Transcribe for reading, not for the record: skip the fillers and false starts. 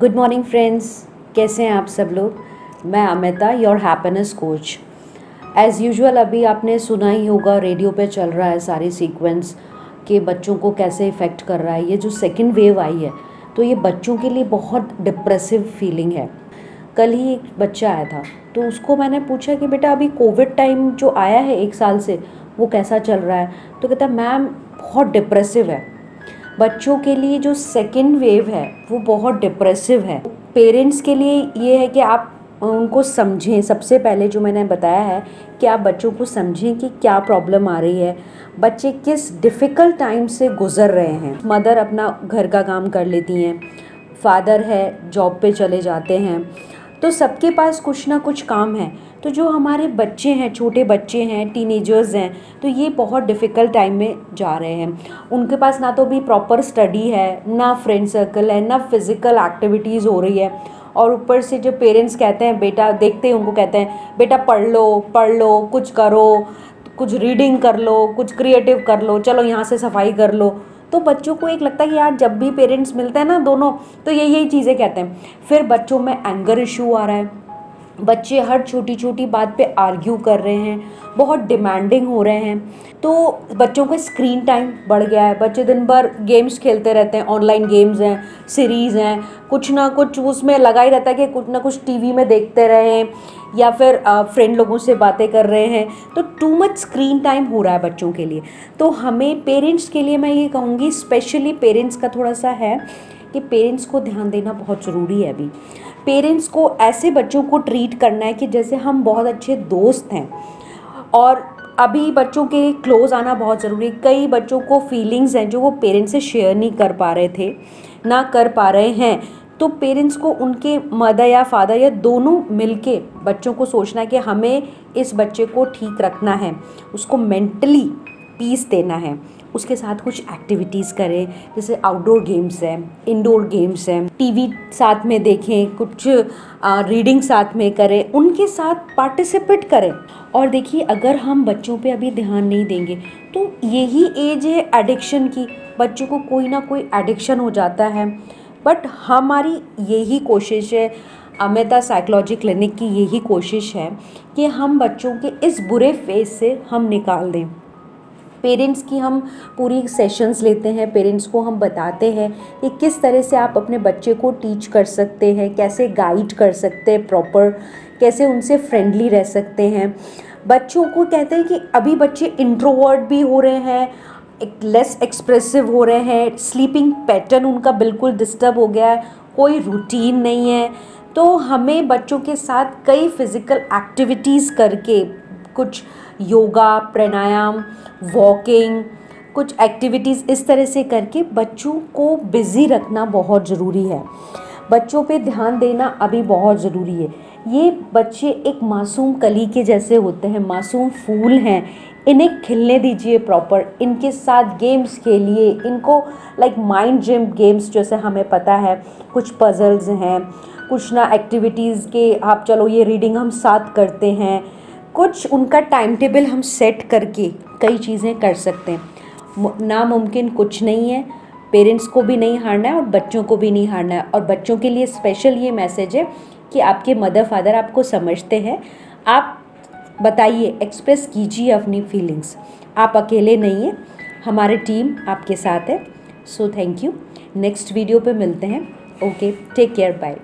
Good morning friends, कैसे हैं आप सब लोग। मैं Amita, your happiness coach. As usual अभी आपने सुना ही होगा, रेडियो पे चल रहा है सारी सीक्वेंस कि बच्चों को कैसे इफ़ेक्ट कर रहा है। ये जो सेकंड वेव आई है तो ये बच्चों के लिए बहुत डिप्रेसिव फीलिंग है। कल ही एक बच्चा आया था तो उसको मैंने पूछा कि बेटा अभी कोविड टाइम जो आया है 1 साल से वो कैसा चल रहा है। तो कहता मैम बहुत डिप्रेसिव है। बच्चों के लिए जो सेकेंड वेव है वो बहुत डिप्रेसिव है। पेरेंट्स के लिए ये है कि आप उनको समझें। सबसे पहले जो मैंने बताया है कि आप बच्चों को समझें कि क्या प्रॉब्लम आ रही है, बच्चे किस डिफ़िकल्ट टाइम से गुज़र रहे हैं। मदर अपना घर का काम कर लेती हैं, फादर है जॉब पे चले जाते हैं, तो सबके पास कुछ ना कुछ काम है। तो जो हमारे बच्चे हैं, छोटे बच्चे हैं, टीनेजर्स हैं, तो ये बहुत डिफ़िकल्ट टाइम में जा रहे हैं। उनके पास ना तो भी प्रॉपर स्टडी है, ना फ्रेंड सर्कल है, ना फिज़िकल एक्टिविटीज़ हो रही है। और ऊपर से जो पेरेंट्स कहते हैं बेटा, देखते हैं उनको कहते हैं बेटा पढ़ लो कुछ करो, कुछ रीडिंग कर लो, कुछ क्रिएटिव कर लो, चलो यहाँ से सफाई कर लो। तो बच्चों को एक लगता है कि यार जब भी पेरेंट्स मिलते हैं ना दोनों, तो यही चीज़ें कहते हैं। फिर बच्चों में एंगर इशू आ रहा है, बच्चे हर छोटी छोटी बात पे आर्ग्यू कर रहे हैं, बहुत डिमांडिंग हो रहे हैं। तो बच्चों का स्क्रीन टाइम बढ़ गया है, बच्चे दिन भर गेम्स खेलते रहते हैं, ऑनलाइन गेम्स हैं, सीरीज़ हैं, कुछ ना कुछ उसमें लगा ही रहता है कि कुछ ना कुछ टीवी में देखते रहें या फिर फ्रेंड लोगों से बातें कर रहे हैं। तो टू मच स्क्रीन टाइम हो रहा है बच्चों के लिए। तो हमें पेरेंट्स के लिए मैं ये कहूँगी, स्पेशली पेरेंट्स का थोड़ा सा है कि पेरेंट्स को ध्यान देना बहुत ज़रूरी है। अभी पेरेंट्स को ऐसे बच्चों को ट्रीट करना है कि जैसे हम बहुत अच्छे दोस्त हैं। और अभी बच्चों के क्लोज आना बहुत ज़रूरी है। कई बच्चों को फीलिंग्स हैं जो वो पेरेंट्स से शेयर नहीं कर पा रहे थे, ना कर पा रहे हैं। तो पेरेंट्स को उनके मदर या फादर या दोनों मिलके बच्चों को सोचना है कि हमें इस बच्चे को ठीक रखना है, उसको मेंटली पीस देना है। उसके साथ कुछ एक्टिविटीज़ करें, जैसे आउटडोर गेम्स हैं, इंडोर गेम्स हैं, टीवी साथ में देखें, कुछ रीडिंग साथ में करें, उनके साथ पार्टिसिपेट करें। और देखिए, अगर हम बच्चों पे अभी ध्यान नहीं देंगे तो यही एज है एडिक्शन की। बच्चों को कोई ना कोई एडिक्शन हो जाता है। बट हमारी यही कोशिश है, अमिता साइकोलॉजी क्लिनिक की यही कोशिश है कि हम बच्चों के इस बुरे फेज से हम निकाल दें। पेरेंट्स की हम पूरी सेशंस लेते हैं, पेरेंट्स को हम बताते हैं कि किस तरह से आप अपने बच्चे को टीच कर सकते हैं, कैसे गाइड कर सकते हैं प्रॉपर, कैसे उनसे फ्रेंडली रह सकते हैं। बच्चों को कहते हैं कि अभी बच्चे इंट्रोवर्ट भी हो रहे हैं, एक लेस एक्सप्रेसिव हो रहे हैं, स्लीपिंग पैटर्न उनका बिल्कुल डिस्टर्ब हो गया है, कोई रूटीन नहीं है। तो हमें बच्चों के साथ कई फिज़िकल एक्टिविटीज़ करके, कुछ योगा, प्राणायाम, वॉकिंग, कुछ एक्टिविटीज़ इस तरह से करके बच्चों को बिज़ी रखना बहुत ज़रूरी है। बच्चों पे ध्यान देना अभी बहुत ज़रूरी है। ये बच्चे एक मासूम कली के जैसे होते हैं, मासूम फूल हैं। इन्हें खिलने दीजिए प्रॉपर, इनके साथ गेम्स खेलिए, इनको लाइक माइंड जिम गेम्स जैसे हमें पता है, कुछ पजल्स हैं, कुछ ना एक्टिविटीज़ के आप चलो ये रीडिंग हम साथ करते हैं, कुछ उनका टाइम टेबल हम सेट करके कई चीज़ें कर सकते हैं। नामुमकिन कुछ नहीं है। पेरेंट्स को भी नहीं हारना है और बच्चों को भी नहीं हारना है। और बच्चों के लिए स्पेशल ये मैसेज है कि आपके मदर फादर आपको समझते हैं। आप बताइए, एक्सप्रेस कीजिए अपनी फीलिंग्स। आप अकेले नहीं हैं, हमारी टीम आपके साथ है। So thank you. Next video पे मिलते हैं। Okay, take care, bye.